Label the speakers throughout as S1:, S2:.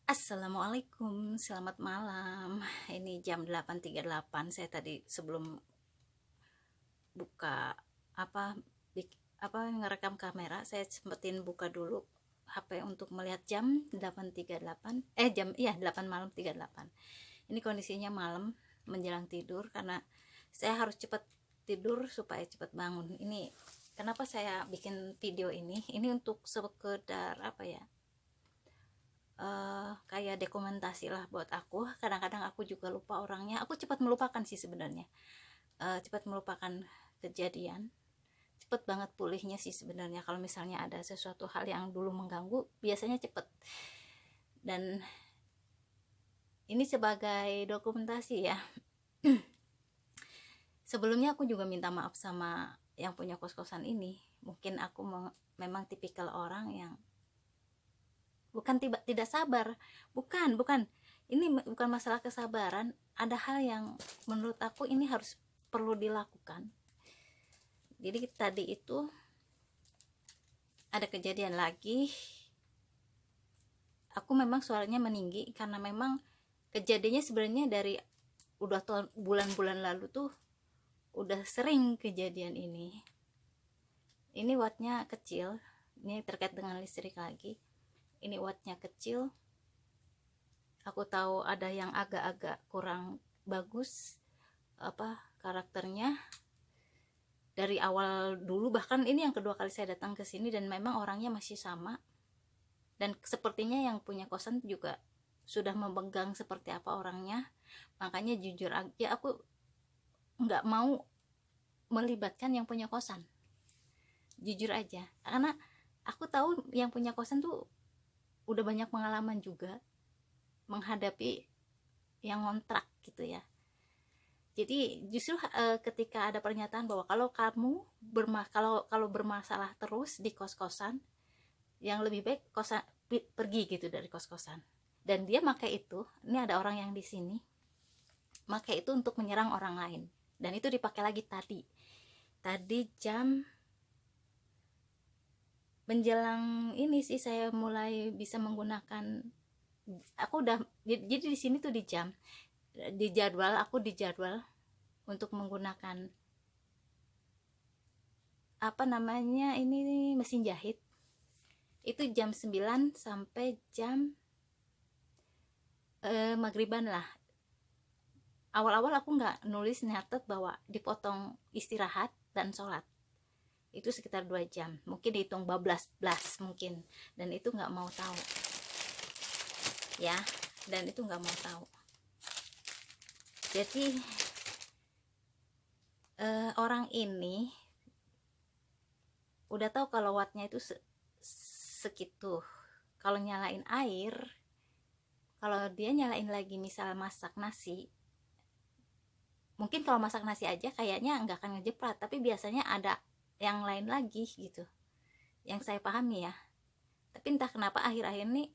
S1: Assalamualaikum, selamat malam. Ini jam 8.38. Saya tadi sebelum buka apa ngerekam kamera, saya sempetin buka dulu HP untuk melihat jam 8.38. Jam iya 8 malam 38. Ini kondisinya malam menjelang tidur karena saya harus cepat tidur supaya cepat bangun. Ini kenapa saya bikin video ini? Ini untuk sekedar apa ya? Kayak dokumentasi lah buat aku. Kadang-kadang aku juga lupa orangnya, aku cepat melupakan sih sebenarnya. Cepat melupakan kejadian, cepat banget pulihnya sih sebenarnya. Kalau misalnya ada sesuatu hal yang dulu mengganggu, biasanya cepet. Dan ini sebagai dokumentasi ya. Sebelumnya aku juga minta maaf sama yang punya kos-kosan ini. Mungkin aku memang tipikal orang yang bukan tidak sabar, bukan ini bukan masalah kesabaran. Ada hal yang menurut aku ini harus perlu dilakukan. Jadi tadi itu ada kejadian lagi, aku memang suaranya meninggi karena memang kejadiannya sebenarnya dari udah bulan-bulan lalu tuh udah sering kejadian ini wattnya kecil. Ini terkait dengan listrik lagi, ini wattnya kecil. Aku tahu ada yang agak-agak kurang bagus karakternya dari awal dulu, bahkan ini yang kedua kali saya datang ke sini dan memang orangnya masih sama. Dan sepertinya yang punya kosan juga sudah memegang seperti apa orangnya. Makanya jujur aja aku nggak mau melibatkan yang punya kosan, jujur aja, karena aku tahu yang punya kosan tuh udah banyak pengalaman juga menghadapi yang ngontrak gitu ya. Jadi justru ketika ada pernyataan bahwa kalau kamu kalau bermasalah terus di kos-kosan, yang lebih baik kosan pergi gitu dari kos-kosan. Dan dia pakai itu, ini ada orang yang di sini pakai itu untuk menyerang orang lain. Dan itu dipakai lagi tadi jam menjelang ini sih saya mulai bisa menggunakan. Aku udah jadi di sini tuh aku dijadwal untuk menggunakan ini mesin jahit. Itu jam 9 sampai jam maghriban lah. Awal-awal aku nggak nulis nyatet bahwa dipotong istirahat dan sholat. Itu sekitar 2 jam, mungkin dihitung bablas mungkin. Dan itu nggak mau tahu ya, dan itu nggak mau tahu. Jadi orang ini udah tahu kalau wattnya itu segitu. Kalau nyalain air, kalau dia nyalain lagi misal masak nasi, mungkin kalau masak nasi aja kayaknya nggak akan ngejeprat, tapi biasanya ada yang lain lagi gitu, yang saya pahami ya. Tapi entah kenapa akhir-akhir ini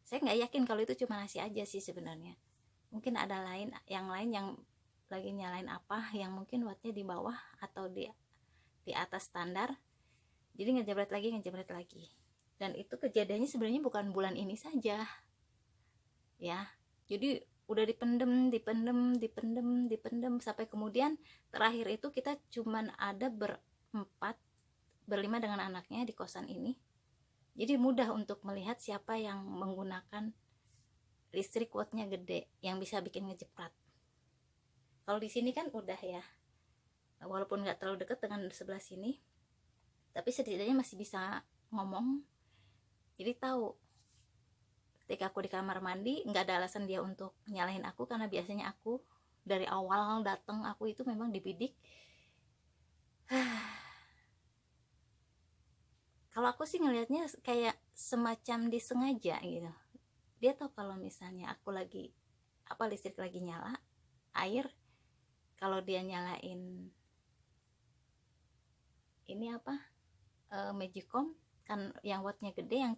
S1: saya nggak yakin kalau itu cuma nasi aja sih sebenarnya. Mungkin ada yang lain yang lagi nyalain apa yang mungkin wattnya di bawah atau di atas standar, jadi ngejebret lagi. Dan itu kejadiannya sebenarnya bukan bulan ini saja ya. Jadi udah dipendem sampai kemudian terakhir itu kita cuman ada berlima dengan anaknya di kosan ini. Jadi mudah untuk melihat siapa yang menggunakan listrik wattnya gede yang bisa bikin ngejeprat. Kalau di sini kan udah ya, walaupun nggak terlalu dekat dengan sebelah sini, tapi setidaknya masih bisa ngomong. Jadi tahu ketika aku di kamar mandi nggak ada alasan dia untuk nyalahin aku, karena biasanya aku dari awal datang aku itu memang dibidik. Kalau aku sih ngelihatnya kayak semacam disengaja gitu. Dia tahu kalau misalnya aku lagi listrik lagi nyala air, kalau dia nyalain ini Magicom kan yang wattnya gede, yang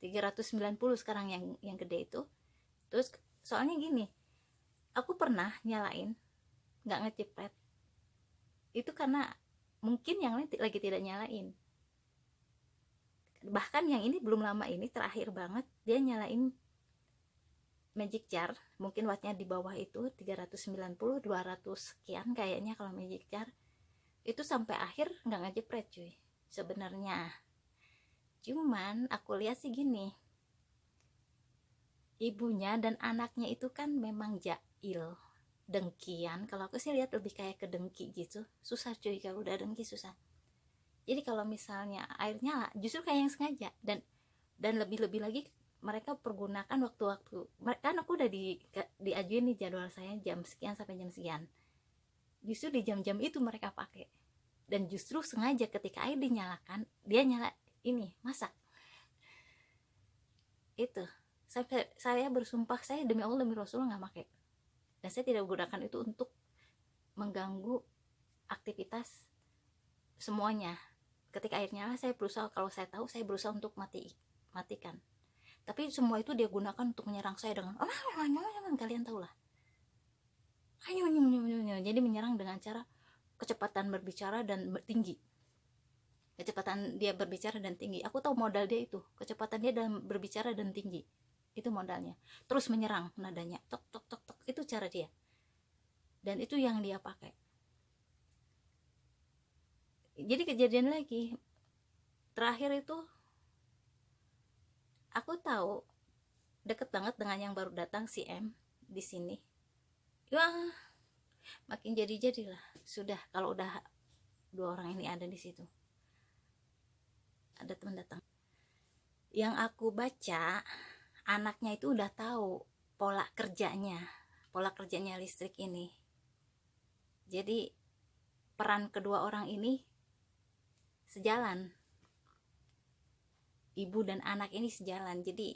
S1: 390 sekarang yang gede itu. Terus soalnya gini, aku pernah nyalain nggak ngejepret itu karena mungkin yang lain lagi tidak nyalain. bahkan yang ini belum lama ini terakhir banget dia nyalain magic jar, mungkin wattnya di bawah itu 390 200 sekian kayaknya kalau magic jar itu, sampai akhir nggak ngejepret cuy sebenarnya. Cuman aku lihat sih gini, ibunya dan anaknya itu kan memang jahil, dengkian. Kalau aku sih lihat lebih kayak ke dengki gitu, susah cuy kalau udah dengki susah. Jadi kalau misalnya airnya justru kayak yang sengaja, dan lebih-lebih lagi mereka pergunakan waktu-waktu, kan aku udah diajuin nih jadwal saya jam sekian sampai jam sekian, justru di jam-jam itu mereka pakai, dan justru sengaja ketika air dinyalakan dia nyala ini masak. Itu saya bersumpah, saya demi Allah demi Rasul nggak pakai, dan saya tidak gunakan itu untuk mengganggu aktivitas semuanya. Ketika air nyala saya berusaha, kalau saya tahu saya berusaha untuk matikan, tapi semua itu dia gunakan untuk menyerang saya dengan kalian tahu lah, jadi menyerang dengan cara kecepatan berbicara dan tinggi. Kecepatan dia berbicara dan tinggi, aku tahu modal dia itu, kecepatan dia dalam berbicara dan tinggi, itu modalnya. Terus menyerang nadanya tok tok tok tok, itu cara dia, dan itu yang dia pakai. Jadi kejadian lagi terakhir itu aku tahu deket banget dengan yang baru datang si M di sini. Wah, makin jadi-jadilah sudah kalau udah dua orang ini ada di situ. Ada teman datang. Yang aku baca, anaknya itu udah tahu pola kerjanya listrik ini. Jadi peran kedua orang ini sejalan, ibu dan anak ini sejalan. Jadi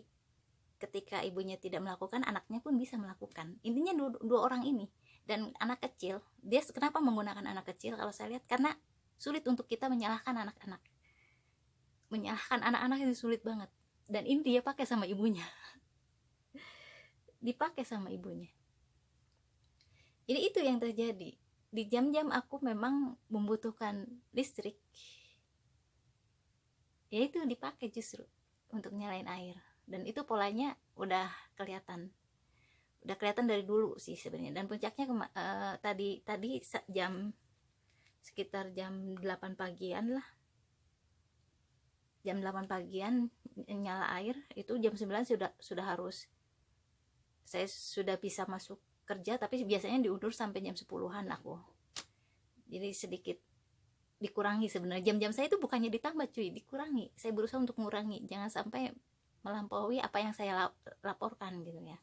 S1: ketika ibunya tidak melakukan, anaknya pun bisa melakukan. Intinya dua orang ini. Dan anak kecil, dia kenapa menggunakan anak kecil kalau saya lihat, karena sulit untuk kita menyalahkan anak-anak. Menyalahkan anak-anak itu sulit banget. Dan ini dia pakai sama ibunya. Dipakai sama ibunya. Jadi itu yang terjadi. Di jam-jam aku memang membutuhkan listrik, yaitu dipakai justru untuk nyalain air. Dan itu polanya udah kelihatan dari dulu sih sebenarnya. Dan puncaknya tadi sekitar jam 8 pagian lah, jam 8 pagian nyala air, itu jam 9 sudah harus, saya sudah bisa masuk kerja, tapi biasanya diundur sampai jam 10-an aku. Jadi sedikit dikurangi sebenarnya, jam-jam saya itu bukannya ditambah cuy, dikurangi. Saya berusaha untuk mengurangi, jangan sampai melampaui apa yang saya laporkan gitu ya.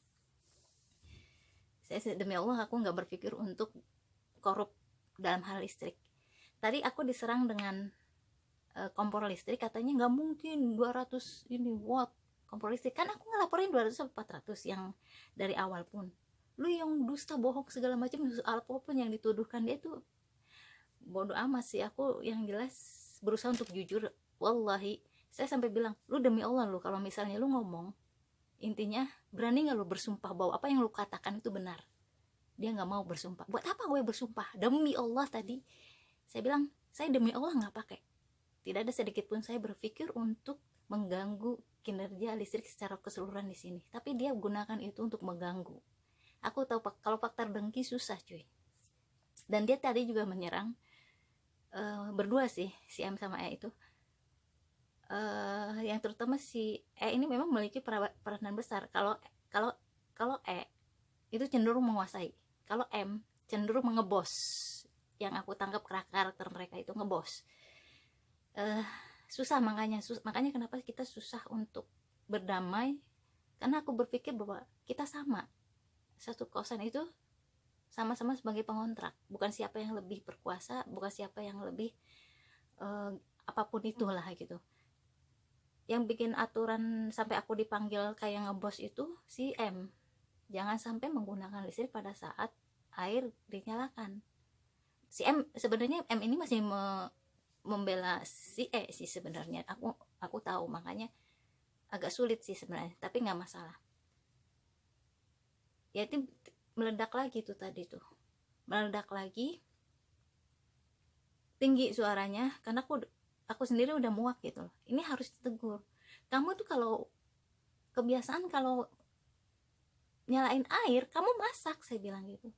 S1: Saya demi Allah aku nggak berpikir untuk korup dalam hal listrik. Tadi aku diserang dengan kompor listrik, katanya nggak mungkin 200 ini watt kompor listrik. Kan aku ngelaporin 200 400 yang dari awal pun. Lu yang dusta, bohong segala macam, apapun yang dituduhkan dia tuh bodoh amat sih. Aku yang jelas berusaha untuk jujur. Wallahi saya sampai bilang, lu demi Allah lu kalau misalnya lu ngomong, intinya berani nggak lu bersumpah bahwa apa yang lu katakan itu benar. Dia nggak mau bersumpah. Buat apa gue bersumpah? Demi Allah tadi saya bilang, saya demi Allah nggak pakai. Tidak ada sedikit pun saya berpikir untuk mengganggu kinerja listrik secara keseluruhan di sini. Tapi dia gunakan itu untuk mengganggu. Aku tahu kalau faktor dengki susah cuy. Dan dia tadi juga menyerang berdua sih, si M sama E itu. Yang terutama si E ini memang memiliki peranan besar. Kalau E itu cenderung menguasai, kalau M cenderung mengebos. Yang aku tangkap karakter mereka itu ngebos. Susah, makanya kenapa kita susah untuk berdamai, karena aku berpikir bahwa kita sama, satu kosan itu sama-sama sebagai pengontrak, bukan siapa yang lebih berkuasa, bukan siapa yang lebih apapun itulah gitu. Yang bikin aturan sampai aku dipanggil kayak ngebos itu si M. Jangan sampai menggunakan listrik pada saat air dinyalakan. Si M sebenarnya, M ini masih membela si E sih sebenarnya. Aku tahu, makanya agak sulit sih sebenarnya, tapi nggak masalah. Ya itu meledak lagi tuh tadi tuh, meledak lagi tinggi suaranya, karena aku aku sendiri udah muak gitu loh. Ini harus ditegur. Kamu tuh kalau kebiasaan kalau nyalain air kamu masak, saya bilang gitu.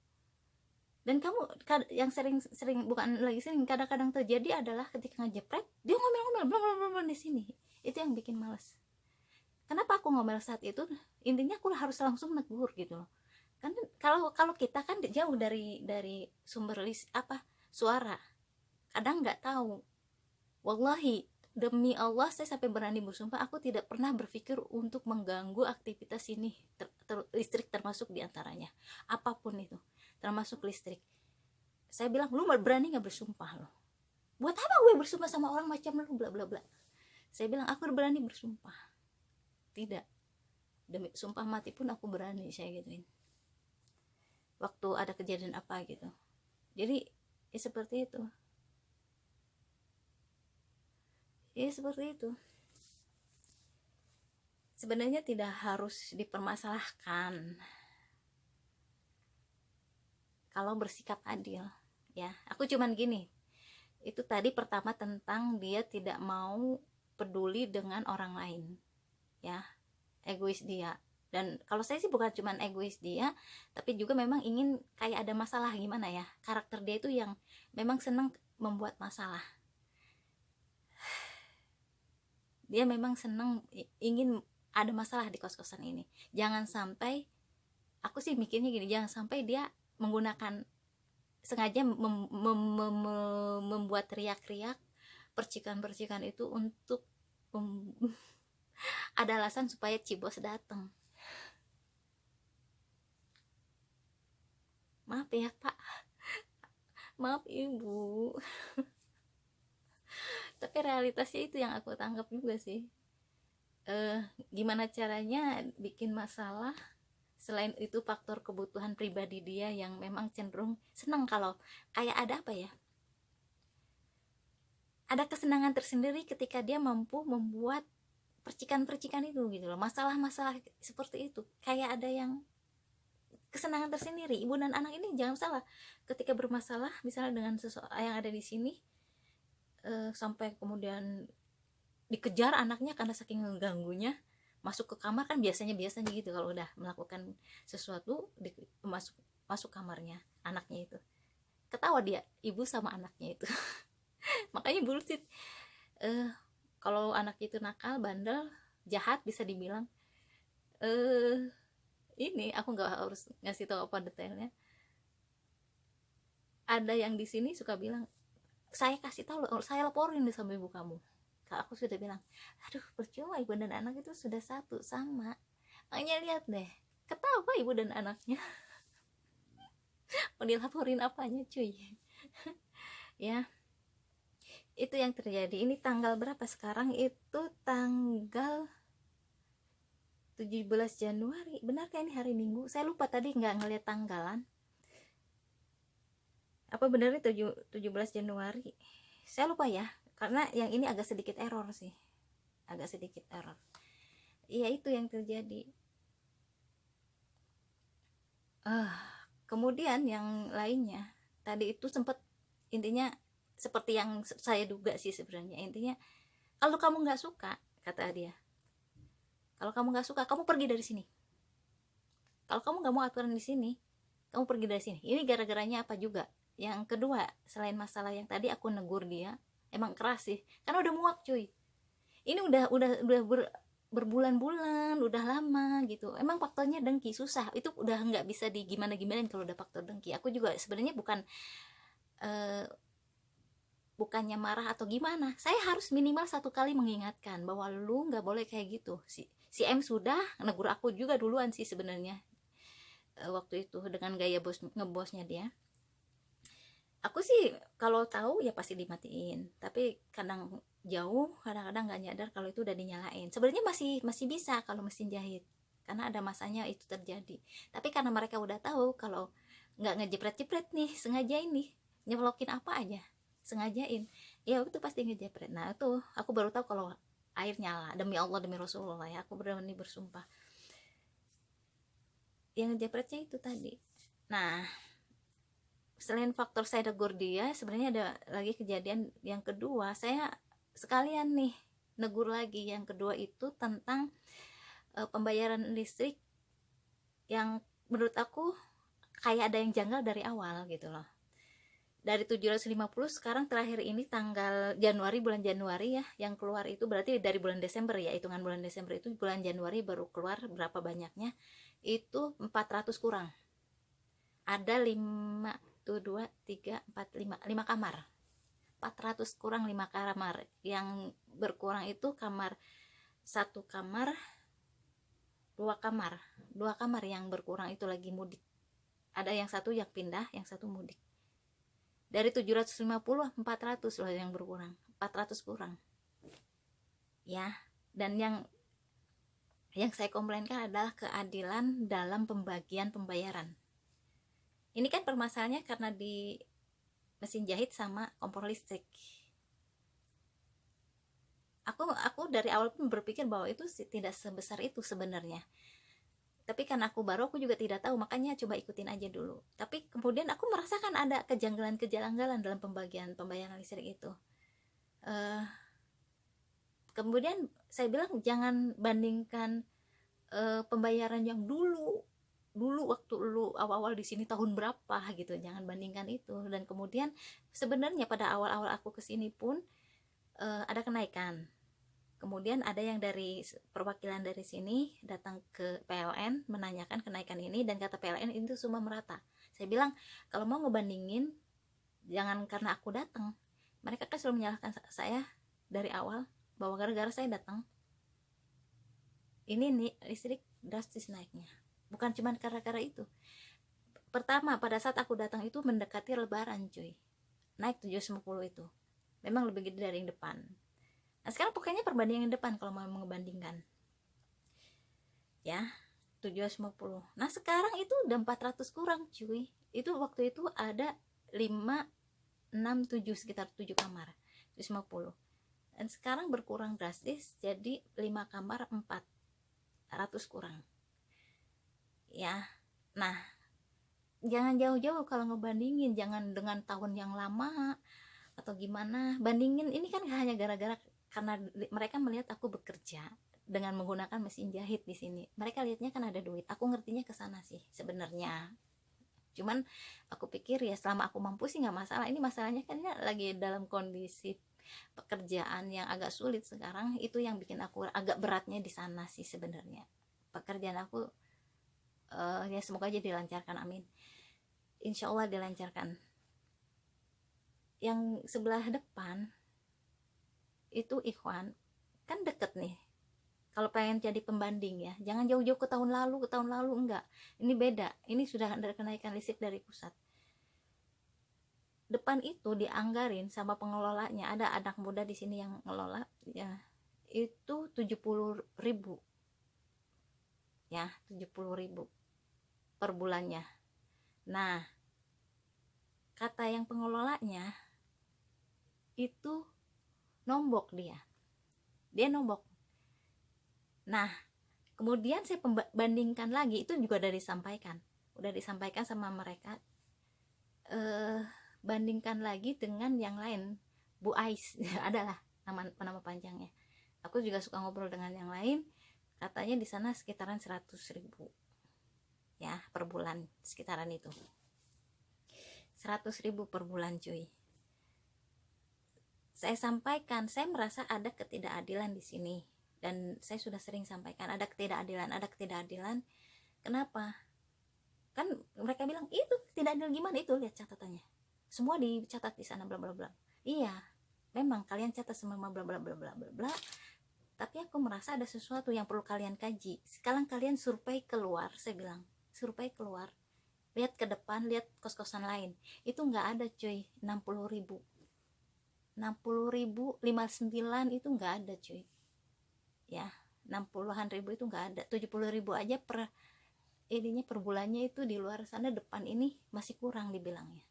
S1: Dan kamu yang sering bukan lagi sering, kadang-kadang terjadi adalah ketika ngejepret dia ngomel-ngomel di sini. Itu yang bikin males. Kenapa aku ngomel saat itu? Intinya aku harus langsung negur gitu loh. Kan kalau kalau kita kan jauh dari sumber suara, kadang nggak tahu. Wallahi, demi Allah saya sampai berani bersumpah aku tidak pernah berpikir untuk mengganggu aktivitas ini, listrik termasuk diantaranya, apapun itu termasuk listrik. Saya bilang, lu berani nggak bersumpah lo? Buat apa gue bersumpah sama orang macam lu, bla bla bla. Saya bilang aku berani bersumpah. Tidak, demi sumpah mati pun aku berani, saya gituin. Waktu ada kejadian apa gitu. Jadi ya seperti itu. Ya seperti itu. Sebenarnya tidak harus dipermasalahkan kalau bersikap adil, ya. Aku cuman gini, itu tadi pertama tentang dia tidak mau peduli dengan orang lain, ya, egois dia. Dan kalau saya sih bukan cuman egois dia, tapi juga memang ingin kayak ada masalah, gimana ya, karakter dia itu yang memang senang membuat masalah. Dia memang senang ingin ada masalah di kos-kosan ini. Jangan sampai, aku sih mikirnya gini, jangan sampai dia menggunakan sengaja membuat teriak-teriak percikan-percikan itu untuk ada alasan supaya Cibos datang. Maaf ya Pak, maaf Ibu. Tapi realitasnya itu yang aku tangkap juga sih. Gimana caranya bikin masalah, selain itu faktor kebutuhan pribadi dia yang memang cenderung senang kalau kayak ada apa ya, ada kesenangan tersendiri ketika dia mampu membuat percikan-percikan itu gitu loh. Masalah-masalah seperti itu kayak ada yang kesenangan tersendiri. Ibu dan anak ini jangan salah, ketika bermasalah misalnya dengan seseorang yang ada di sini, sampai kemudian dikejar anaknya karena saking mengganggunya, masuk ke kamar kan biasanya gitu kalau udah melakukan sesuatu, masuk kamarnya anaknya itu, ketawa dia ibu sama anaknya itu. Makanya bullshit, kalau anak itu nakal, bandel, jahat bisa dibilang, ini aku nggak harus ngasih tahu apa detailnya. Ada yang di sini suka bilang, saya kasih tahu, saya laporin deh sama ibu kamu. Kalau aku sudah bilang, aduh percuma, ibu dan anak itu sudah satu sama. Makanya lihat deh, ketawa ibu dan anaknya. Mau dilaporin apanya cuy. Ya, itu yang terjadi. Ini tanggal berapa sekarang? Itu tanggal 17 Januari. Benarkah ini hari Minggu? Saya lupa tadi nggak ngeliat tanggalan. Apa benarnya 17 Januari? Saya lupa ya, karena yang ini agak sedikit error sih. Agak sedikit error. Iya, itu yang terjadi. Kemudian yang lainnya, tadi itu sempat, intinya seperti yang saya duga sih sebenarnya. Intinya, kalau kamu nggak suka, kata dia, kalau kamu nggak suka, kamu pergi dari sini. Kalau kamu nggak mau aturan di sini, kamu pergi dari sini. Ini gara-garanya apa juga? Yang kedua, selain masalah yang tadi aku negur dia, emang keras sih, karena udah muak cuy. Ini udah berbulan-bulan, udah lama gitu. Emang faktornya dengki, susah. Itu udah nggak bisa di gimana-gimanain kalau udah faktor dengki. Aku juga sebenarnya bukannya marah atau gimana. Saya harus minimal satu kali mengingatkan bahwa lu nggak boleh kayak gitu. Si M sudah negur aku juga duluan sih sebenarnya. Waktu itu dengan gaya ngebosnya dia. Aku sih kalau tahu ya pasti dimatiin, tapi kadang jauh, kadang-kadang nggak nyadar kalau itu udah dinyalain. Sebenarnya masih bisa kalau mesin jahit, karena ada masanya itu terjadi. Tapi karena mereka udah tahu kalau nggak ngejepret-jepret nih, sengaja ini nyeplokin apa aja, sengajain, ya itu pasti ngejepret. Nah itu aku baru tahu kalau air nyala. Demi Allah, demi Rasulullah ya, aku berani bersumpah. Yang ngejepretnya itu tadi. Nah, selain faktor saya negur dia, sebenarnya ada lagi kejadian yang kedua. Saya sekalian nih negur lagi. Yang kedua itu tentang pembayaran listrik yang menurut aku kayak ada yang janggal dari awal gitu loh. Dari 750 sekarang terakhir ini tanggal Januari, bulan Januari ya, yang keluar itu berarti dari bulan Desember ya, hitungan bulan Desember itu bulan Januari baru keluar berapa banyaknya, itu 400 kurang. Ada 5 tuh 2 3 4 5 kamar. 400 kurang 5 kamar. Yang berkurang itu kamar, satu kamar, dua kamar yang berkurang itu lagi mudik. Ada yang satu yang pindah, yang satu mudik. Dari 750 400 loh yang berkurang, 400 kurang ya. Dan yang saya komplainkan adalah keadilan dalam pembagian pembayaran. Ini kan permasalahannya karena di mesin jahit sama kompor listrik. Aku dari awal pun berpikir bahwa itu tidak sebesar itu sebenarnya, tapi karena aku baru, aku juga tidak tahu, makanya coba ikutin aja dulu. Tapi kemudian aku merasakan ada kejanggalan dalam pembayaran listrik itu. Kemudian saya bilang jangan bandingkan pembayaran yang dulu waktu lu awal-awal di sini tahun berapa gitu, jangan bandingkan itu. Dan kemudian sebenarnya pada awal-awal aku kesini pun ada kenaikan. Kemudian ada yang dari perwakilan dari sini datang ke PLN menanyakan kenaikan ini, dan kata PLN itu semua merata. Saya bilang kalau mau ngebandingin jangan karena aku datang. Mereka kan selalu menyalahkan saya dari awal bahwa gara-gara saya datang ini nih listrik drastis naiknya. Bukan cuma gara-gara itu. Pertama pada saat aku datang itu mendekati lebaran cuy, naik 750 itu memang lebih gede dari yang depan. Nah sekarang pokoknya perbandingan depan kalau mau mengebandingkan ya, 750. Nah sekarang itu udah 400 kurang cuy. Itu waktu itu ada 5, 6, 7, sekitar 7 kamar 750. Dan sekarang berkurang drastis jadi 5 kamar 400 kurang ya. Nah jangan jauh-jauh kalau ngebandingin, jangan dengan tahun yang lama atau gimana. Bandingin ini kan hanya gara-gara karena mereka melihat aku bekerja dengan menggunakan mesin jahit di sini. Mereka lihatnya kan ada duit. Aku ngertinya ke sana sih sebenarnya. Cuman aku pikir ya selama aku mampu sih nggak masalah. Ini masalahnya kan lagi dalam kondisi pekerjaan yang agak sulit sekarang. Itu yang bikin aku agak beratnya di sana sih sebenarnya. Pekerjaan aku ya semoga aja dilancarkan, amin. Insya Allah dilancarkan. Yang sebelah depan itu Ikhwan kan deket nih. Kalau pengen jadi pembanding ya, jangan jauh-jauh ke tahun lalu enggak. Ini beda. Ini sudah ada kenaikan listrik dari pusat. Depan itu dianggarin sama pengelolanya, ada anak muda di sini yang ngelola ya. Itu 70.000 ya, 70.000 per bulannya. Nah, kata yang pengelolanya itu nombok, dia nombok. Nah kemudian saya bandingkan lagi, itu juga udah disampaikan sama mereka. Bandingkan lagi dengan yang lain, Bu Ais adalah nama panjangnya. Aku juga suka ngobrol dengan yang lain, katanya di sana sekitaran 100.000 ya per bulan, sekitaran itu 100.000 per bulan cuy. Saya sampaikan, saya merasa ada ketidakadilan di sini, dan saya sudah sering sampaikan ada ketidakadilan. Kenapa? Kan mereka bilang itu tidak adil gimana, itu lihat catatannya semua dicatat di sana bla bla bla. Iya memang kalian catat semua bla bla bla bla bla bla, tapi aku merasa ada sesuatu yang perlu kalian kaji. Sekarang kalian survei keluar, saya bilang survei keluar, lihat ke depan, lihat kos-kosan lain, itu nggak ada cuy. 60.000 59 itu nggak ada cuy ya. 60-an ribu itu nggak ada. 70.000 aja per ininya per bulannya itu di luar sana. Depan ini masih kurang dibilangnya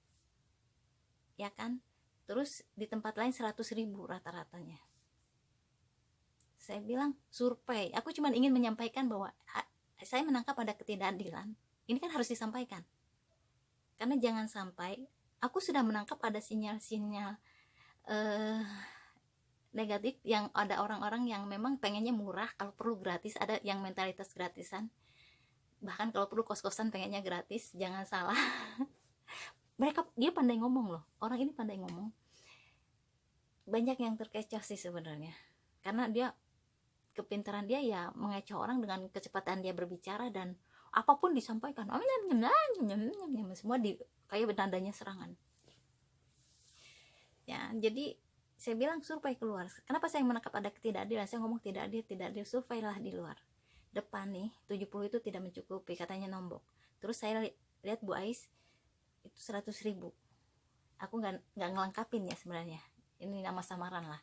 S1: ya kan. Terus di tempat lain 100.000 rata-ratanya. Saya bilang survei, aku cuma ingin menyampaikan bahwa saya menangkap ada ketidakadilan. Ini kan harus disampaikan, karena jangan sampai aku sudah menangkap ada sinyal-sinyal negatif yang ada orang-orang yang memang pengennya murah, kalau perlu gratis, ada yang mentalitas gratisan, bahkan kalau perlu kos-kosan pengennya gratis. Jangan salah. Dia pandai ngomong loh, orang ini pandai ngomong. Banyak yang terkecoh sih sebenarnya, karena dia kepintaran dia ya mengecoh orang dengan kecepatan dia berbicara, dan apapun disampaikan semua kayak nadanya serangan ya. Jadi saya bilang survei keluar. Kenapa saya menangkap ada ketidakadilan? Saya ngomong tidak adil, surveilah di luar. Depan nih 70 itu tidak mencukupi, katanya nombok. Terus saya lihat Bu Ais itu 100.000. Aku nggak ngelengkapin ya sebenarnya, ini nama samaran lah.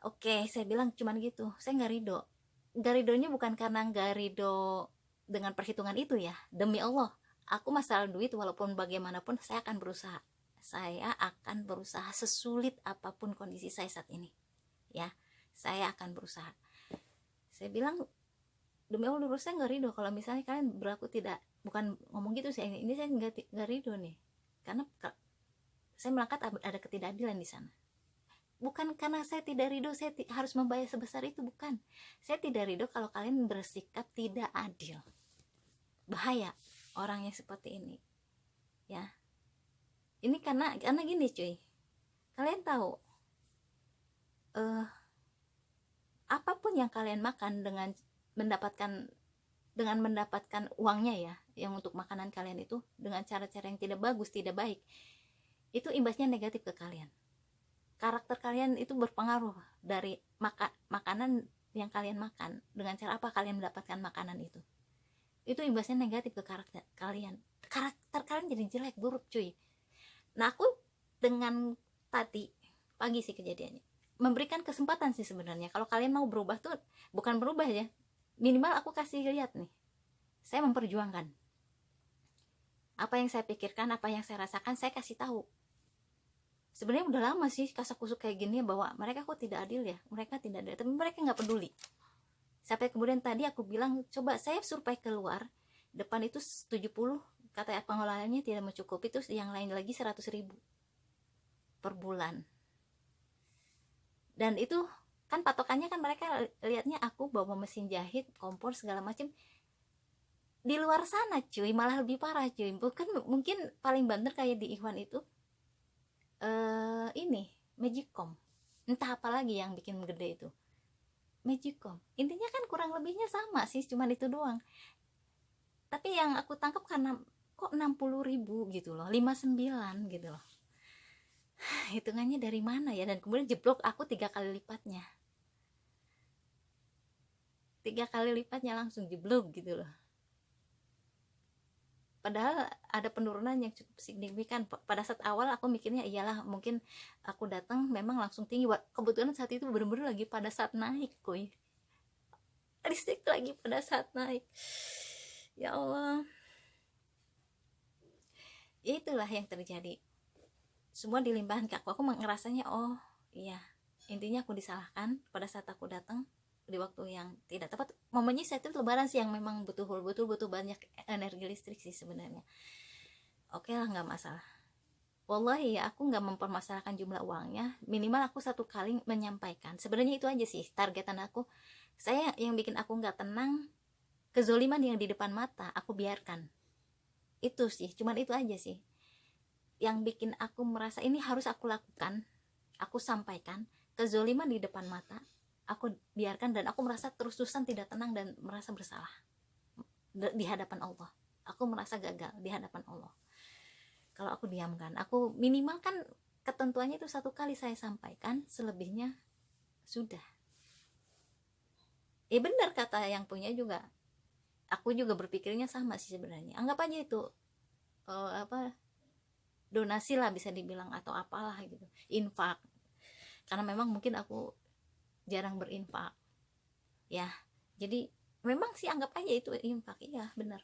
S1: Oke, saya bilang cuman gitu. Saya nggak ridonya bukan karena nggak rido dengan perhitungan itu ya, demi Allah, aku masalah duit, walaupun bagaimanapun saya akan berusaha. Saya akan berusaha sesulit apapun kondisi saya saat ini ya, saya akan berusaha. Saya bilang demi Allah, saya nggak ridho kalau misalnya kalian berlaku tidak, bukan ngomong gitu saya, ini saya nggak ridho nih, karena saya melangkat ada ketidakadilan di sana. Bukan karena saya tidak ridho saya harus membayar sebesar itu, bukan. Saya tidak ridho kalau kalian bersikap tidak adil. Bahaya orang yang seperti ini ya. Ini karena gini cuy, kalian tahu apapun yang kalian makan dengan mendapatkan uangnya ya, yang untuk makanan kalian itu dengan cara-cara yang tidak bagus, tidak baik, itu imbasnya negatif ke kalian. Karakter kalian itu berpengaruh dari makanan yang kalian makan, dengan cara apa kalian mendapatkan makanan itu imbasnya negatif ke karakter kalian jadi jelek, buruk cuy. Nah aku dengan tadi pagi sih kejadiannya, memberikan kesempatan sih sebenarnya, kalau kalian mau berubah tuh bukan berubah ya, minimal aku kasih lihat nih, saya memperjuangkan apa yang saya pikirkan, apa yang saya rasakan, saya kasih tahu. Sebenarnya udah lama sih kasak kusuk kayak gini, bahwa mereka kok tidak adil ya, mereka tidak adil, tapi mereka nggak peduli. Sampai kemudian tadi aku bilang, coba saya survei keluar, depan itu 70, kata pengelolanya tidak mencukupi, terus yang lain lagi 100.000 per bulan. Dan itu kan patokannya kan mereka lihatnya aku bawa mesin jahit, kompor segala macam. Di luar sana cuy malah lebih parah cuy. Bukan, mungkin paling banter kayak di Ikhwan itu ini Magicom, entah apa lagi yang bikin gede itu Magicom. Intinya kan kurang lebihnya sama sih, cuman itu doang. Tapi yang aku tangkap karena kok 60.000 gitu loh, 59 gitu loh. Hitungannya dari mana ya? Dan kemudian jeblok aku 3 kali lipatnya. 3 kali lipatnya langsung jeblok gitu loh. Padahal ada penurunan yang cukup signifikan. Pada saat awal aku mikirnya iyalah mungkin aku datang memang langsung tinggi. Kebetulan saat itu bener-bener lagi pada saat naik kuy, listrik lagi pada saat naik. Ya Allah, ya itulah yang terjadi, semua dilimpahkan ke aku ngerasanya oh iya, intinya aku disalahkan pada saat aku datang di waktu yang tidak tepat. Momennya saya itu lebaran sih, yang memang butuh banyak energi listrik sih sebenarnya. Oke lah, nggak masalah. Wallahi ya, aku nggak mempermasalahkan jumlah uangnya, minimal aku satu kali menyampaikan. Sebenarnya itu aja sih targetan aku. Saya yang bikin aku nggak tenang, kezoliman yang di depan mata aku biarkan. Itu sih, cuman itu aja sih yang bikin aku merasa ini harus aku lakukan, aku sampaikan. Kezoliman di depan mata aku biarkan, dan aku merasa terus-terusan tidak tenang dan merasa bersalah di hadapan Allah. Aku merasa gagal di hadapan Allah kalau aku diamkan. Aku minimal kan ketentuannya itu satu kali saya sampaikan, selebihnya sudah. Ya benar kata yang punya juga, aku juga berpikirnya sama sih sebenarnya. Anggap aja itu donasi lah bisa dibilang, atau apalah gitu, infak, karena memang mungkin aku jarang berinfak ya. Jadi memang sih anggap aja itu infak. Iya benar,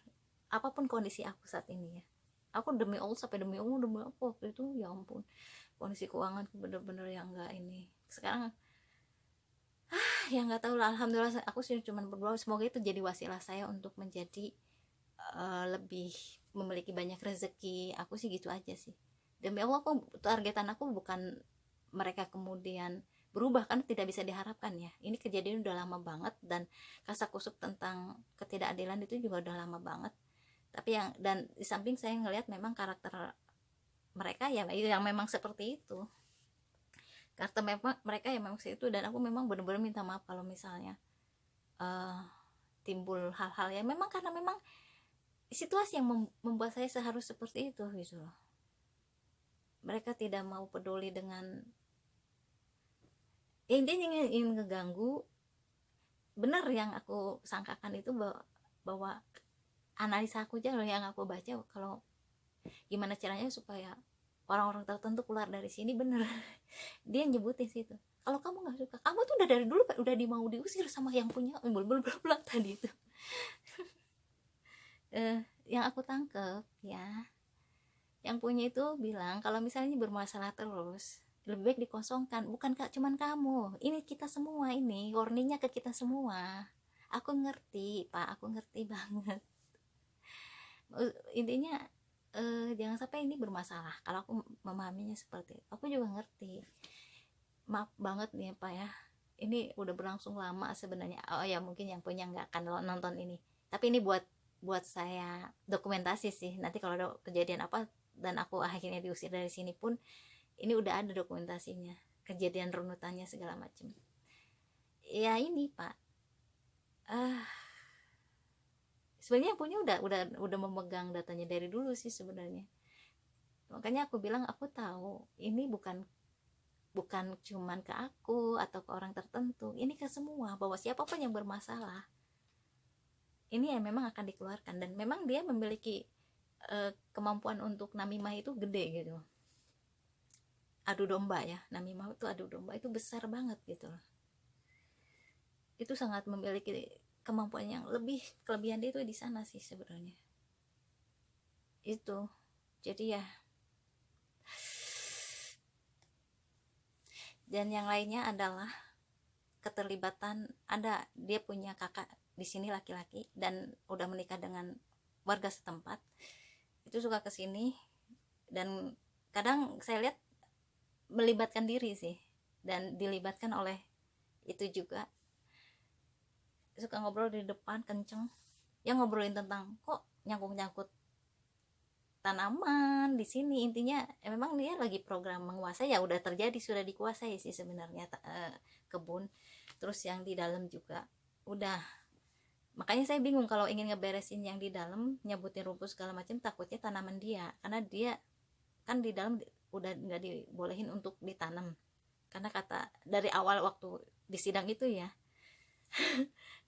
S1: apapun kondisi aku saat ini ya, aku demi Allah, sampai demi Allah, demi apa waktu itu, ya ampun, kondisi keuanganku bener-bener yang enggak ini. Sekarang ya nggak tahu lah, alhamdulillah aku sih cuma berdoa semoga itu jadi wasilah saya untuk menjadi lebih memiliki banyak rezeki. Aku sih gitu aja sih, demi Allah. Aku targetan aku bukan mereka kemudian berubah, kan tidak bisa diharapkan ya, ini kejadian udah lama banget, dan kasakusuk tentang ketidakadilan itu juga udah lama banget. Tapi dan di samping saya ngelihat memang karakter mereka ya yang memang seperti itu, karakter memang mereka yang memang seperti itu, dan aku memang benar-benar minta maaf kalau misalnya uh, timbul hal-hal yang memang karena memang situasi yang membuat saya seharus seperti itu gitu loh. Mereka tidak mau peduli dengan dia ingin ngeganggu. Benar yang aku sangkakan itu bahwa analisa aku aja loh yang aku baca, kalau gimana caranya supaya orang-orang tertentu keluar dari sini, bener. Dia nyebutin situ, kalau kamu nggak suka, kamu tuh udah dari dulu udah mau diusir sama yang punya bla bla bla tadi itu. Yang aku tangkep ya, yang punya itu bilang kalau misalnya bermasalah terus lebih baik dikosongkan. Bukan cuman kamu, ini kita semua, ini warningnya ke kita semua. Aku ngerti pak, aku ngerti banget. Intinya jangan sampai ini bermasalah. Kalau aku memahaminya seperti itu, aku juga ngerti. Maaf banget nih pak ya, ini udah berlangsung lama sebenarnya. Oh ya, mungkin yang punya nggak akan nonton ini, tapi ini buat saya dokumentasi sih. Nanti kalau ada kejadian apa dan aku akhirnya diusir dari sini pun, ini udah ada dokumentasinya, kejadian runutannya segala macam. Ya ini pak, sebenarnya punya udah memegang datanya dari dulu sih sebenarnya. Makanya aku bilang aku tahu ini bukan cuman ke aku atau ke orang tertentu, ini ke semua, bahwa siapapun yang bermasalah ini ya memang akan dikeluarkan. Dan memang dia memiliki kemampuan untuk namimah itu gede gitu, adu domba ya, namimah itu adu domba itu besar banget gitu loh. Itu sangat memiliki kemampuan yang lebih, kelebihan dia itu di sana sih sebenarnya itu. Jadi ya, dan yang lainnya adalah keterlibatan, ada dia punya kakak di sini laki-laki dan udah menikah dengan warga setempat, itu suka kesini, dan kadang saya lihat melibatkan diri sih, dan dilibatkan oleh itu juga. Suka ngobrol di depan kenceng ya, ngobrolin tentang kok nyangkut-nyangkut tanaman di sini. Intinya memang dia lagi program menguasai, ya udah terjadi, sudah dikuasai sih sebenarnya kebun, terus yang di dalam juga udah. Makanya saya bingung kalau ingin ngeberesin yang di dalam, nyebutin rumput segala macam, takutnya tanaman dia, karena dia kan di dalam udah nggak dibolehin untuk ditanam, karena kata dari awal waktu di sidang itu ya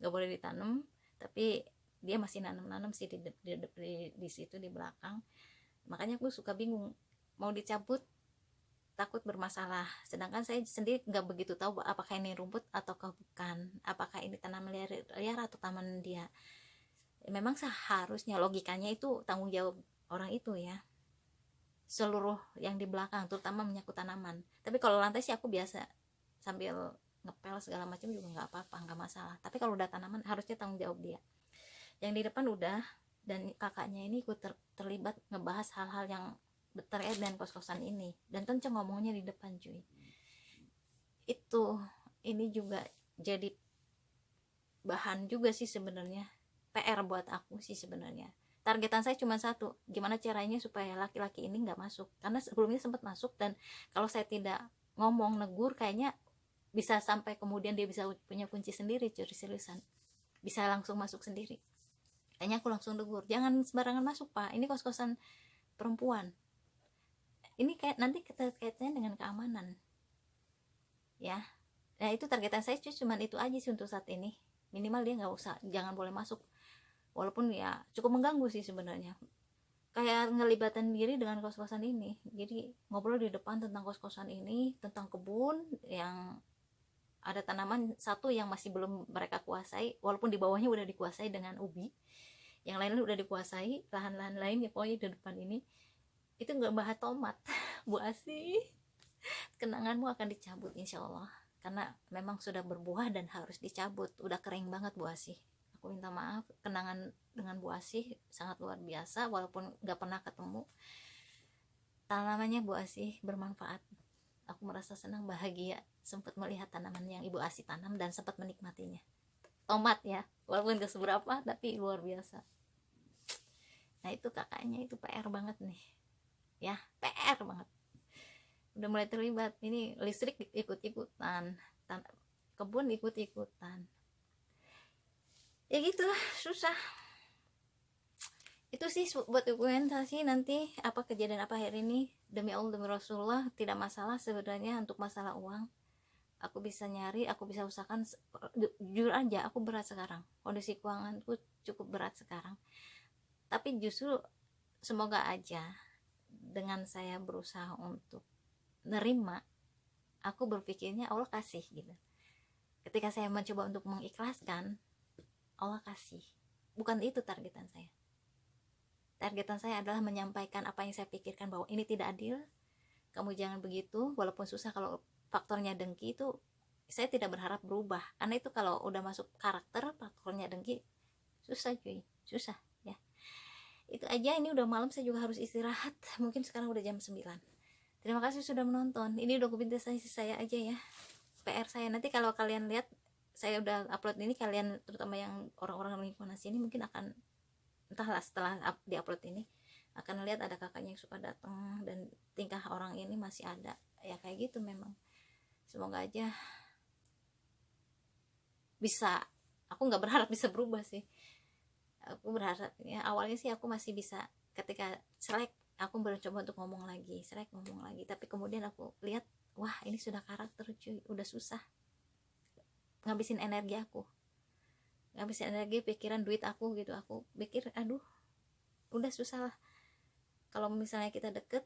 S1: nggak boleh ditanam. Tapi dia masih nanam sih di situ di belakang. Makanya aku suka bingung mau dicabut, takut bermasalah, sedangkan saya sendiri nggak begitu tahu apakah ini rumput ataukah bukan, apakah ini tanaman liar atau taman dia. Memang seharusnya logikanya itu tanggung jawab orang itu ya, seluruh yang di belakang terutama menyangkut tanaman. Tapi kalau lantai sih aku biasa sambil ngepel segala macam juga nggak apa-apa, nggak masalah. Tapi kalau udah tanaman harusnya tanggung jawab dia. Yang di depan udah, dan kakaknya ini ikut terlibat ngebahas hal-hal yang terkait dengan kos-kosan ini, dan kenceng ngomongnya di depan cuy. Itu ini juga jadi bahan juga sih sebenarnya, PR buat aku sih sebenarnya. Targetan saya cuma satu, gimana caranya supaya laki-laki ini nggak masuk, karena sebelumnya sempat masuk, dan kalau saya tidak ngomong negur kayaknya bisa sampai kemudian dia bisa punya kunci sendiri cuy, seriusan bisa langsung masuk sendiri. Kayaknya aku langsung negur, jangan sembarangan masuk pak, ini kos-kosan perempuan, ini kayak nanti kita kaitannya dengan keamanan ya. Nah itu targetan saya cuma itu aja sih untuk saat ini, minimal dia nggak usah, jangan boleh masuk. Walaupun ya cukup mengganggu sih sebenarnya, kayak ngelibatan diri dengan kos-kosan ini. Jadi ngobrol di depan tentang kos-kosan ini, tentang kebun yang ada tanaman satu yang masih belum mereka kuasai, walaupun di bawahnya udah dikuasai dengan ubi, yang lain udah dikuasai, lahan-lahan lain ya pokoknya di depan ini itu nggak bahas tomat. Bu Asih, kenanganmu akan dicabut insya Allah, karena memang sudah berbuah dan harus dicabut, udah kering banget Bu Asih. Aku minta maaf, kenangan dengan Bu Asih sangat luar biasa, walaupun nggak pernah ketemu. Tanamannya Bu Asih bermanfaat, aku merasa senang, bahagia, sempat melihat tanaman yang ibu Asi tanam dan sempat menikmatinya. Tomat ya, walaupun gak seberapa tapi luar biasa. Nah itu kakaknya itu PR banget nih ya, PR banget. Udah mulai terlibat, ini listrik ikut-ikutan, kebun ikut-ikutan, ya gitulah, susah. Itu sih buat dokumentasi nanti apa kejadian apa hari ini. Demi Allah demi Rasulullah tidak masalah sebenarnya untuk masalah uang, aku bisa nyari, aku bisa usahakan. Jujur aja aku berat sekarang, kondisi keuanganku cukup berat sekarang, tapi justru semoga aja dengan saya berusaha untuk nerima, aku berpikirnya Allah kasih gitu. Ketika saya mencoba untuk mengikhlaskan, Allah kasih. Bukan itu targetan saya. Targetan saya adalah menyampaikan apa yang saya pikirkan, bahwa ini tidak adil, kamu jangan begitu. Walaupun susah, kalau faktornya dengki itu saya tidak berharap berubah, karena itu kalau udah masuk karakter faktornya dengki susah cuy, susah ya. Itu aja, ini udah malam, saya juga harus istirahat. Mungkin sekarang udah jam 9. Terima kasih sudah menonton. Ini dokumentasi saya aja ya, PR saya. Nanti kalau kalian lihat saya udah upload ini, kalian terutama yang orang-orang lingkungan sini mungkin akan, entahlah, setelah diupload ini akan lihat ada kakaknya yang suka datang dan tingkah orang ini masih ada ya, kayak gitu memang. Semoga aja bisa, aku nggak berharap bisa berubah sih, aku berharap ya awalnya sih aku masih bisa, ketika selek aku mencoba untuk ngomong lagi, tapi kemudian aku lihat, wah ini sudah karakter cuy, udah susah, ngabisin energi, pikiran, duit aku gitu. Aku pikir aduh udah susah lah, kalau misalnya kita deket,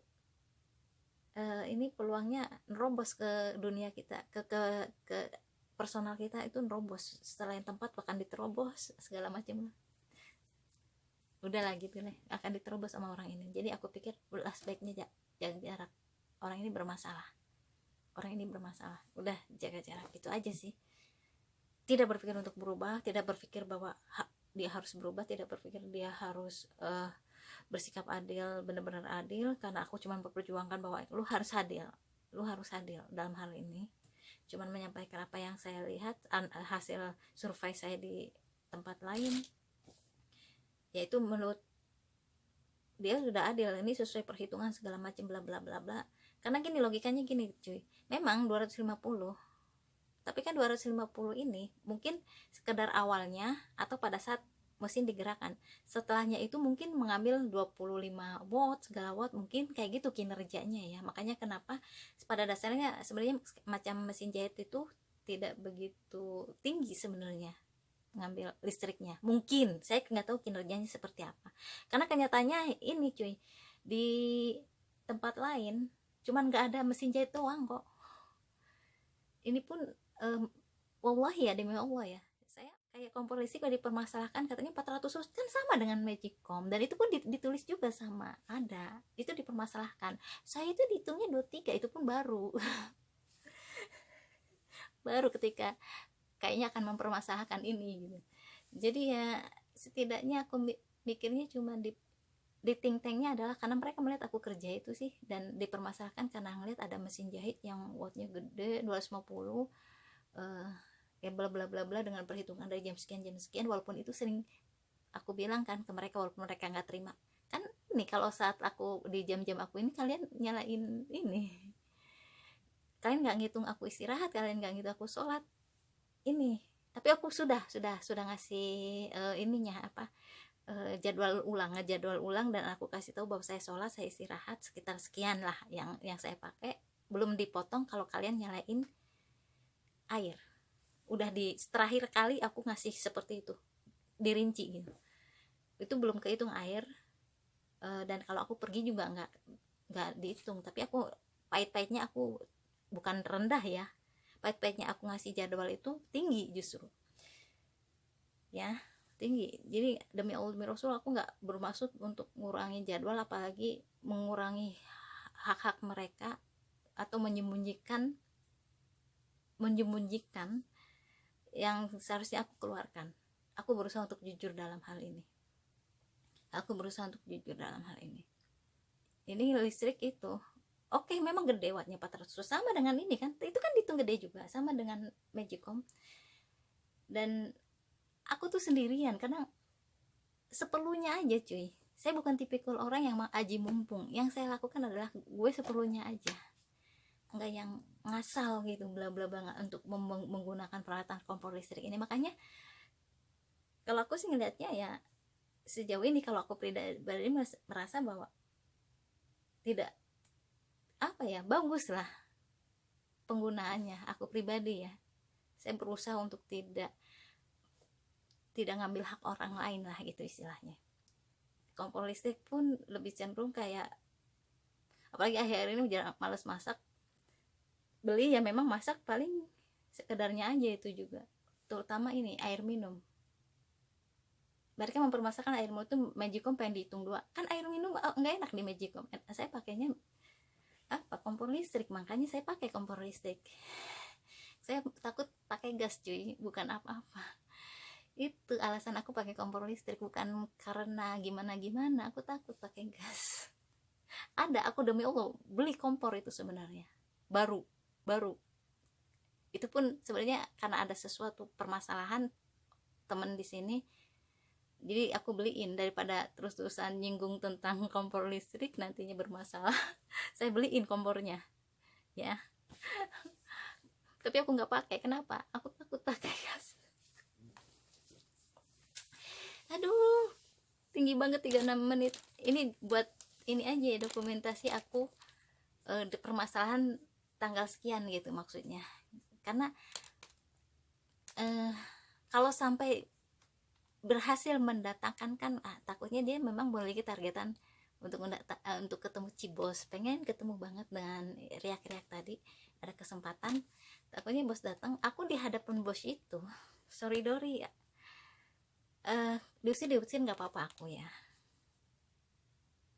S1: ini peluangnya nerobos ke dunia kita, ke personal kita itu nerobos, setelah yang tempat bahkan diterobos segala macam lah, udah lah gitu nih, akan diterobos sama orang ini. Jadi aku pikir udah sebaiknya jaga jarak, orang ini bermasalah, udah jaga jarak, itu aja sih. Tidak berpikir untuk berubah, tidak berpikir bahwa dia harus berubah, tidak berpikir dia harus bersikap adil, benar-benar adil, karena aku cuma memperjuangkan bahwa lu harus adil dalam hal ini. Cuman menyampaikan apa yang saya lihat, hasil survei saya di tempat lain, yaitu menurut dia sudah adil, ini sesuai perhitungan segala macam bla bla bla bla. Karena gini, logikanya gini cuy, memang 250, tapi kan 250 ini mungkin sekedar awalnya atau pada saat mesin digerakkan, setelahnya itu mungkin mengambil 25 watt segala watt, mungkin kayak gitu kinerjanya ya. Makanya kenapa pada dasarnya sebenarnya macam mesin jahit itu tidak begitu tinggi sebenarnya ngambil listriknya, mungkin saya nggak tahu kinerjanya seperti apa, karena kenyataannya ini cuy, di tempat lain cuman nggak ada mesin jahit doang kok. Ini pun wallahi ya, demi Allah ya, saya kayak kompor listrik kalau dipermasalahkan katanya 400 watt, kan sama dengan Magicom, dan itu pun ditulis juga sama, ada itu dipermasalahkan. Saya itu dihitungnya 23, itu pun baru baru ketika kayaknya akan mempermasalahkan ini gitu. Jadi ya setidaknya aku mikirnya cuma di think tanknya adalah karena mereka melihat aku kerja itu sih, dan dipermasalahkan karena ngeliat ada mesin jahit yang wattnya gede 250, ya bla bla bla bla, dengan perhitungan dari jam sekian, walaupun itu sering aku bilang kan ke mereka, walaupun mereka nggak terima kan. Nih kalau saat aku di jam-jam aku ini, kalian nyalain ini, kalian nggak ngitung aku istirahat, kalian nggak ngitung aku sholat ini, tapi aku sudah ngasih ininya apa, jadwal ulang, dan aku kasih tahu bahwa saya sholat, saya istirahat sekitar sekian lah yang saya pakai, belum dipotong kalau kalian nyalain air. Udah di terakhir kali aku ngasih seperti itu, dirinci gitu, itu belum kehitung air. Dan kalau aku pergi juga nggak dihitung, tapi aku pahit-pahitnya aku bukan rendah ya, pahit-pahitnya aku ngasih jadwal itu tinggi justru ya, tinggi. Jadi demi Allah demi Rasul, aku nggak bermaksud untuk mengurangi jadwal, apalagi mengurangi hak-hak mereka atau menyembunyikan yang seharusnya aku keluarkan. Aku berusaha untuk jujur dalam hal ini. Ini listrik itu Oke, memang gede wattnya 400 sama dengan ini kan, itu kan dihitung gede juga sama dengan Magicom. Dan aku tuh sendirian karena seperlunya aja cuy, saya bukan tipikal orang yang aji mumpung. Yang saya lakukan adalah gue seperlunya aja, enggak yang ngasal gitu bla bla bla untuk menggunakan peralatan kompor listrik ini. Makanya kalau aku sih ngelihatnya ya sejauh ini, kalau aku pribadi merasa bahwa tidak apa ya, bagus lah penggunaannya. Aku pribadi ya, saya berusaha untuk tidak ngambil hak orang lain lah gitu istilahnya. Kompor listrik pun lebih cenderung kayak, apalagi akhir-akhir ini jarang, males masak, beli ya memang masak paling sekedarnya aja. Itu juga terutama ini air minum, mereka mempermasalahkan air minum itu Magicom pengen dihitung dua, kan air minum nggak enak di Magicom. Saya pakainya apa, kompor listrik, makanya saya pakai kompor listrik. Saya takut pakai gas cuy, bukan apa-apa. Itu alasan aku pakai kompor listrik, bukan karena gimana-gimana, aku takut pakai gas. Ada, aku demi Allah beli kompor itu sebenarnya baru itu pun sebenarnya karena ada sesuatu permasalahan temen di sini, jadi aku beliin daripada terus-terusan nyinggung tentang kompor listrik nantinya bermasalah. Saya beliin kompornya ya, tapi aku nggak pakai. Kenapa? Aku takut pakai gas. Aduh, tinggi banget 36 menit ini. Buat ini aja ya, dokumentasi aku permasalahan tanggal sekian gitu maksudnya. Karena kalau sampai berhasil mendatangkan kan, takutnya dia memang memiliki targetan untuk ketemu Cibos, pengen ketemu banget dengan riak-riak tadi, ada kesempatan. Takutnya bos datang, aku di hadapan bos itu sorry Dori ya, diusir nggak apa-apa, aku ya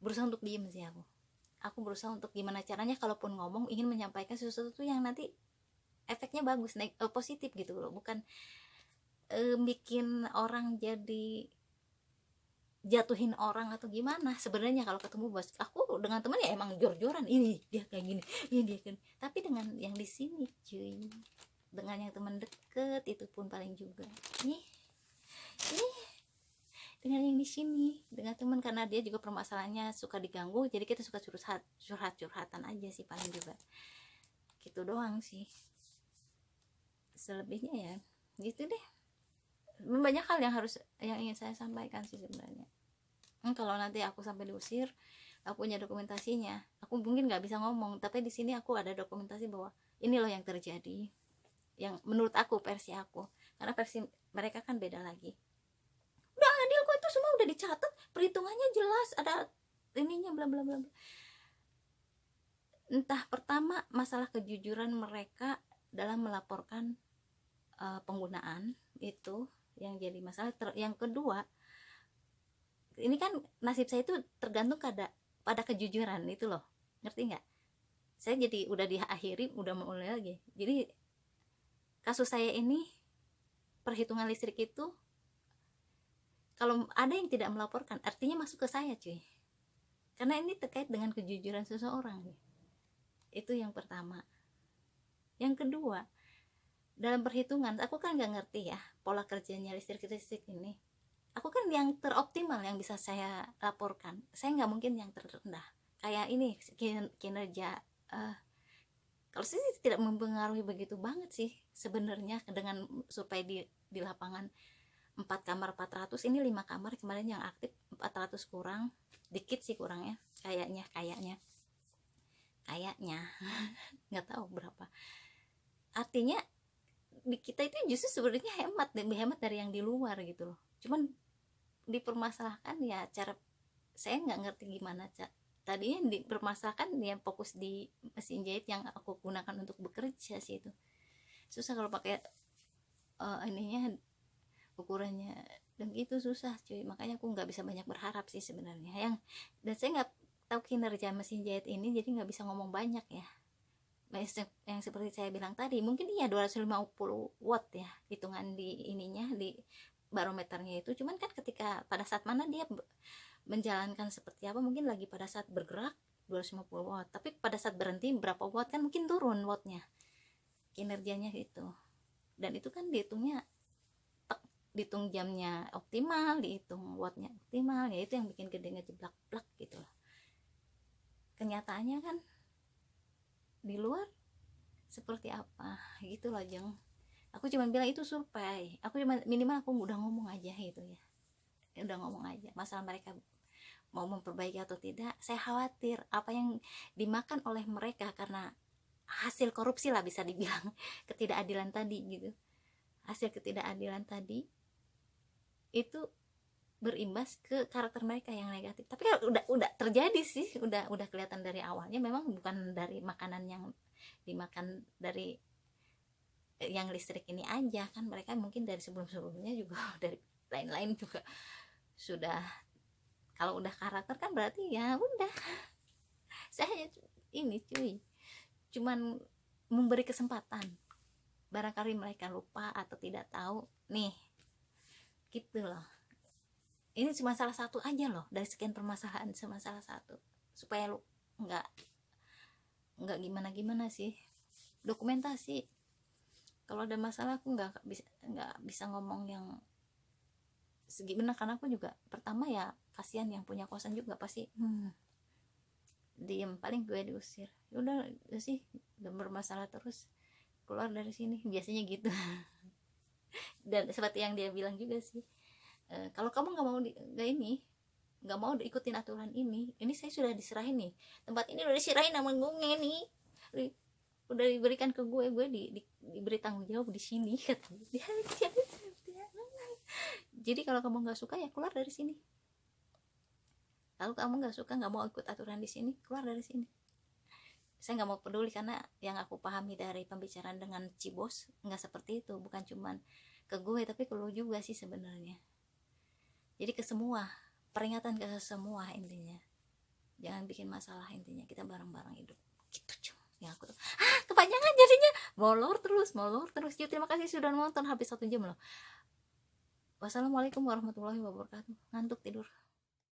S1: berusaha untuk diem sih. Aku berusaha untuk gimana caranya kalaupun ngomong ingin menyampaikan sesuatu yang nanti efeknya bagus, positif gitu loh, bukan bikin orang jadi jatuhin orang atau gimana. Sebenarnya kalau ketemu bos aku dengan teman ya emang jor-joran, ini dia kayak gini, ini dia kan. Tapi dengan yang di sini cuy, dengan yang teman deket itu pun paling juga nih dengan yang di sini, dengan teman, karena dia juga permasalahannya suka diganggu, jadi kita suka curhatan aja sih paling juga gitu doang sih. Selebihnya ya gitu deh, banyak hal yang ingin saya sampaikan sih sebenarnya. Kalau nanti aku sampai diusir, aku punya dokumentasinya, aku mungkin nggak bisa ngomong, tapi di sini aku ada dokumentasi bahwa ini loh yang terjadi, yang menurut aku, versi aku, karena versi mereka kan beda lagi. Udah adil kok, itu semua udah dicatat, perhitungannya jelas, ada ininya bla bla bla. Entah, pertama masalah kejujuran mereka dalam melaporkan penggunaan itu yang jadi masalah. Yang kedua, ini kan nasib saya itu tergantung pada kejujuran itu loh, ngerti nggak? Saya jadi udah diakhiri, udah mulai lagi. Jadi kasus saya ini, perhitungan listrik itu kalau ada yang tidak melaporkan artinya masuk ke saya cuy, karena ini terkait dengan kejujuran seseorang nih. Itu yang pertama. Yang kedua, dalam perhitungan aku kan nggak ngerti ya pola kerjanya listrik ini. Aku kan yang teroptimal yang bisa saya laporkan, saya nggak mungkin yang terendah. Kayak ini kinerja, kalau sih tidak mempengaruhi begitu banget sih sebenarnya, dengan supaya di lapangan 4 kamar 400, ini 5 kamar kemarin yang aktif 400 kurang dikit sih kurangnya, kayaknya nggak tahu berapa. Artinya di kita itu justru sebenarnya hemat, lebih hemat dari yang di luar gitu loh. Cuman dipermasalahkan ya cara, saya nggak ngerti gimana tadinya dipermasalahkan ya, fokus di mesin jahit yang aku gunakan untuk bekerja sih. Itu susah kalau pakai ininya, ukurannya dan gitu susah cuy. Makanya aku nggak bisa banyak berharap sih sebenarnya. Dan saya nggak tahu kinerja mesin jahit ini, jadi nggak bisa ngomong banyak ya. Yang seperti saya bilang tadi, mungkin iya 250 watt ya hitungan di ininya, di barometernya itu. Cuman kan ketika pada saat mana dia menjalankan seperti apa, mungkin lagi pada saat bergerak 250 watt, tapi pada saat berhenti berapa watt kan mungkin turun wattnya, kinerjanya gitu. Dan itu kan dihitungnya, dihitung jamnya optimal, dihitung wattnya optimal, ya itu yang bikin gede ngejeblak-blak gitu loh. Kenyataannya kan di luar seperti apa gitu loh, Jeng. Aku cuma bilang itu survei, aku cuma minimal aku udah ngomong aja gitu ya, udah ngomong aja. Masalah mereka mau memperbaiki atau tidak, saya khawatir apa yang dimakan oleh mereka karena hasil korupsi lah bisa dibilang, ketidakadilan tadi gitu. Hasil ketidakadilan tadi itu berimbas ke karakter mereka yang negatif. Tapi kan udah terjadi sih, udah kelihatan dari awalnya, memang bukan dari makanan yang dimakan dari yang listrik ini aja kan, mereka mungkin dari sebelum-sebelumnya juga dari lain-lain juga sudah. Kalau udah karakter kan berarti ya udah, saya ini cuy cuman memberi kesempatan, barangkali mereka lupa atau tidak tahu nih gitu loh. Ini cuma salah satu aja loh dari sekian permasalahan, cuma salah satu, supaya lu nggak gimana gimana sih, dokumentasi. Kalau ada masalah aku nggak bisa ngomong yang segimana, karena aku juga pertama ya kasihan yang punya kosan juga pasti diem, paling gue diusir, udah sih udah bermasalah terus keluar dari sini biasanya gitu. Dan seperti yang dia bilang juga sih, kalau kamu nggak mau ikutin aturan ini saya sudah diserahin nih, tempat ini udah diserahin sama gue nih, udah diberikan ke gue diberi tanggung jawab di sini katanya. Jadi kalau kamu nggak suka ya keluar dari sini, kalau kamu nggak suka nggak mau ikut aturan di sini, keluar dari sini. Saya nggak mau peduli, karena yang aku pahami dari pembicaraan dengan Cibos nggak seperti itu, bukan cuman ke gue tapi ke lo juga sih sebenarnya. Jadi ke semua, peringatan ke semua, intinya jangan bikin masalah, intinya kita bareng-bareng hidup gitu cuma yang aku tuh. Kepanjangan jadinya, molor terus. Jadi terima kasih sudah nonton, habis 1 jam loh. Wassalamualaikum warahmatullahi wabarakatuh. Ngantuk tidur.